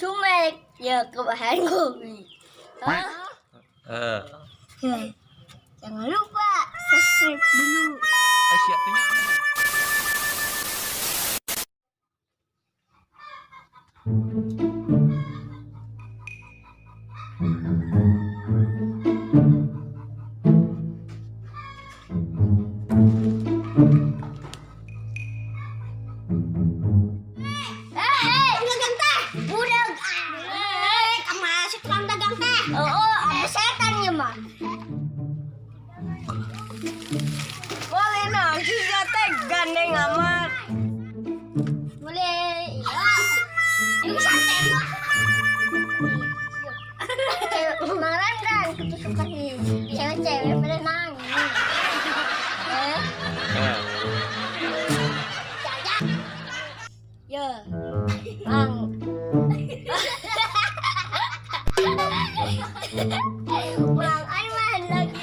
sumek ya kebahan kopi. Jangan lupa subscribe dulu. Siapnya Ada setan ya mah. Boleh nangis ya teh gandeng amat. Boleh. Ya. Ini santai mah. Kemarin kan ketusukan nih. Cewek-cewek pada nangis. Jajak. Ya. Bang. Ulang aja lagi.